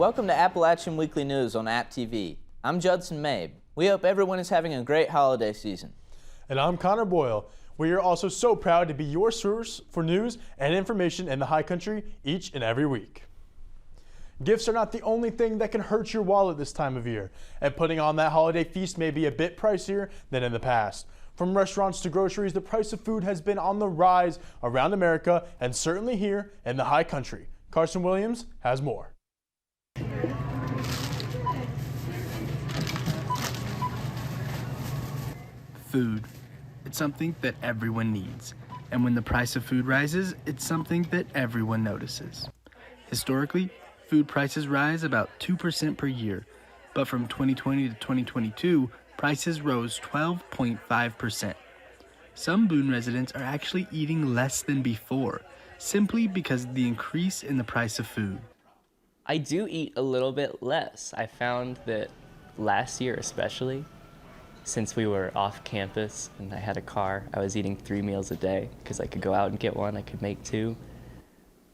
Welcome to Appalachian Weekly News on App TV. I'm Judson Mabe. We hope everyone is having a great holiday season. And I'm Connor Boyle. We are also so proud to be your source for news and information in the high country each and every week. Gifts are not the only thing that can hurt your wallet this time of year, and putting on that holiday feast may be a bit pricier than in the past. From restaurants to groceries, the price of food has been on the rise around America and certainly here in the high country. Carson Williams has more. Food. It's something that everyone needs. And when the price of food rises, it's something that everyone notices. Historically, food prices rise about 2% per year. But from 2020 to 2022, prices rose 12.5%. Some Boone residents are actually eating less than before, simply because of the increase in the price of food. I do eat a little bit less. I found that last year especially, since we were off campus and I had a car, I was eating 3 meals a day because I could go out and get one, I could make 2.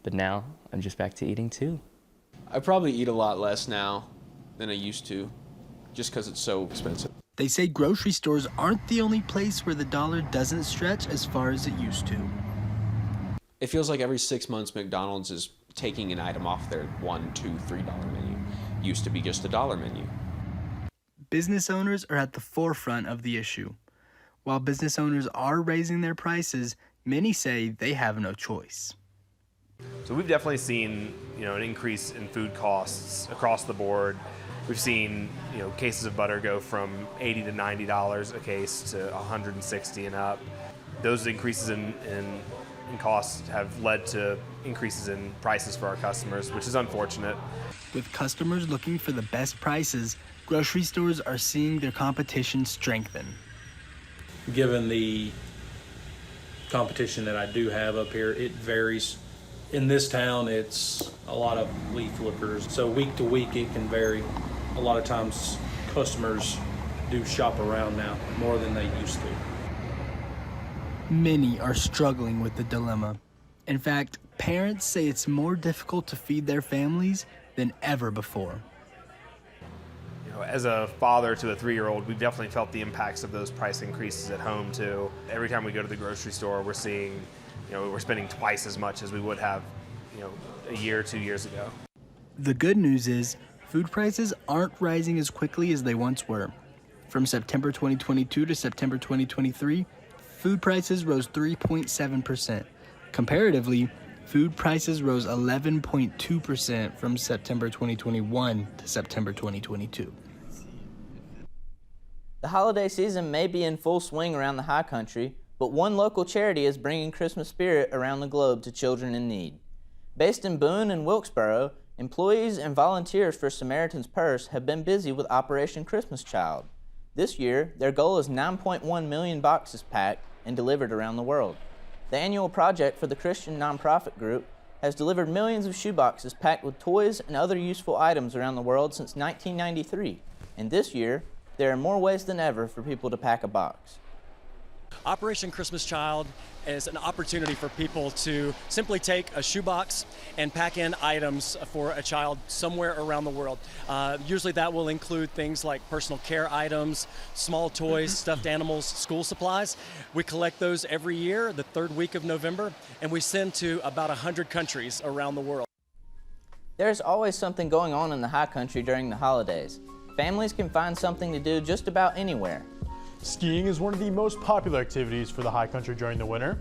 But now I'm just back to eating 2. I probably eat a lot less now than I used to, just because it's so expensive. They say grocery stores aren't the only place where the dollar doesn't stretch as far as it used to. It feels like every 6 months McDonald's is taking an item off their $1, $2, $3 menu. Used to be just a $1 menu. Business owners are at the forefront of the issue. While business owners are raising their prices, many say they have no choice. So we've definitely seen, an increase in food costs across the board. We've seen, cases of butter go from $80 to $90 a case to $160 and up. Those increases in costs have led to increases in prices for our customers, which is unfortunate. With customers looking for the best prices, grocery stores are seeing their competition strengthen. Given the competition that I do have up here, it varies. In this town, it's a lot of leaf lookers, so week to week it can vary. A lot of times customers do shop around now more than they used to. Many are struggling with the dilemma. In fact, parents say it's more difficult to feed their families than ever before. As a father to a 3-year-old, we've definitely felt the impacts of those price increases at home too. Every time we go to the grocery store, we're seeing, we're spending twice as much as we would have, a year or 2 years ago. The good news is, food prices aren't rising as quickly as they once were. From September 2022 to September 2023, food prices rose 3.7%. Comparatively, food prices rose 11.2% from September 2021 to September 2022. The holiday season may be in full swing around the high country, but one local charity is bringing Christmas spirit around the globe to children in need. Based in Boone and Wilkesboro, employees and volunteers for Samaritan's Purse have been busy with Operation Christmas Child. This year, their goal is 9.1 million boxes packed and delivered around the world. The annual project for the Christian nonprofit group has delivered millions of shoeboxes packed with toys and other useful items around the world since 1993. And this year, there are more ways than ever for people to pack a box. Operation Christmas Child is an opportunity for people to simply take a shoebox and pack in items for a child somewhere around the world. Usually that will include things like personal care items, small toys, stuffed animals, school supplies. We collect those every year, the 3rd week of November, and we send to about 100 countries around the world. There's always something going on in the high country during the holidays. Families can find something to do just about anywhere. Skiing is one of the most popular activities for the high country during the winter.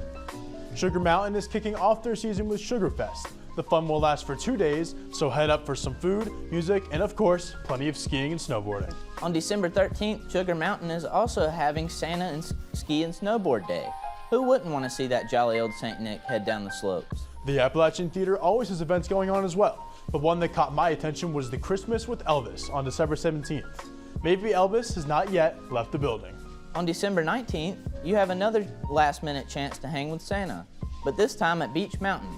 Sugar Mountain is kicking off their season with Sugarfest. The fun will last for 2 days, so head up for some food, music, and of course, plenty of skiing and snowboarding. On December 13th, Sugar Mountain is also having Santa and Ski and Snowboard Day. Who wouldn't want to see that jolly old St. Nick head down the slopes? The Appalachian Theater always has events going on as well, but one that caught my attention was the Christmas with Elvis on December 17th. Maybe Elvis has not yet left the building. On December 19th, you have another last-minute chance to hang with Santa, but this time at Beach Mountain.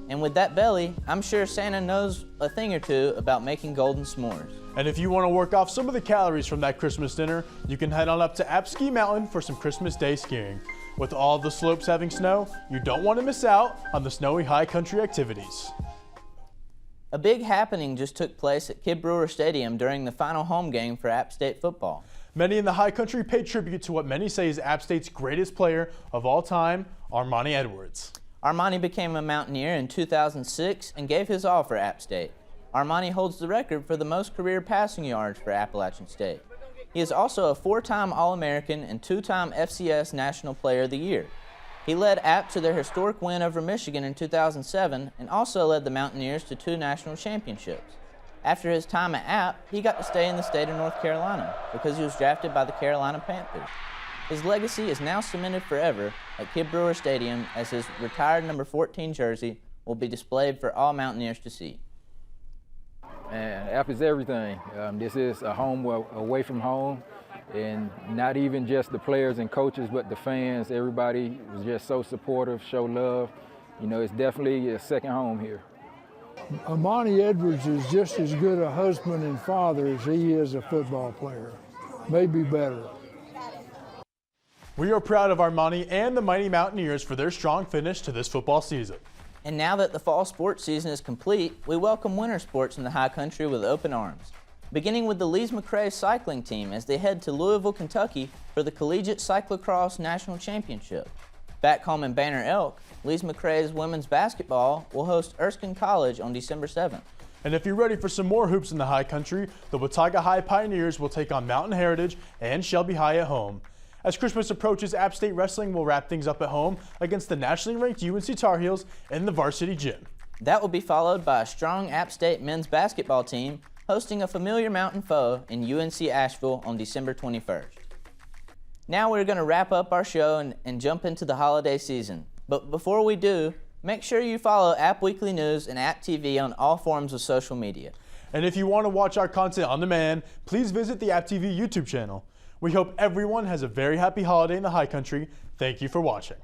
And with that belly, I'm sure Santa knows a thing or two about making golden s'mores. And if you want to work off some of the calories from that Christmas dinner, you can head on up to App Ski Mountain for some Christmas Day skiing. With all the slopes having snow, you don't want to miss out on the snowy high country activities. A big happening just took place at Kid Brewer Stadium during the final home game for App State football. Many in the High Country paid tribute to what many say is App State's greatest player of all time, Armanti Edwards. Armanti became a Mountaineer in 2006 and gave his all for App State. Armanti holds the record for the most career passing yards for Appalachian State. He is also a 4-time All-American and 2-time FCS National Player of the Year. He led App to their historic win over Michigan in 2007 and also led the Mountaineers to 2 national championships. After his time at App, he got to stay in the state of North Carolina because he was drafted by the Carolina Panthers. His legacy is now cemented forever at Kid Brewer Stadium as his retired number 14 jersey will be displayed for all Mountaineers to see. And App is everything. This is a home away from home, and not even just the players and coaches, but the fans. Everybody was just so supportive, show love. You know, it's definitely a second home here. Armanti Edwards is just as good a husband and father as he is a football player, maybe better. We are proud of Armanti and the Mighty Mountaineers for their strong finish to this football season. And now that the fall sports season is complete, we welcome winter sports in the High Country with open arms. Beginning with the Lees-McRae cycling team as they head to Louisville, Kentucky for the Collegiate Cyclocross National Championship. Back home in Banner Elk, Lees-McRae's women's basketball will host Erskine College on December 7th. And if you're ready for some more hoops in the High Country, the Watauga High Pioneers will take on Mountain Heritage and Shelby High at home. As Christmas approaches, App State Wrestling will wrap things up at home against the nationally ranked UNC Tar Heels in the varsity gym. That will be followed by a strong App State men's basketball team hosting a familiar mountain foe in UNC Asheville on December 21st. Now we're going to wrap up our show and jump into the holiday season. But before we do, make sure you follow App Weekly News and App TV on all forms of social media. And if you want to watch our content on demand, please visit the App TV YouTube channel. We hope everyone has a very happy holiday in the High Country. Thank you for watching.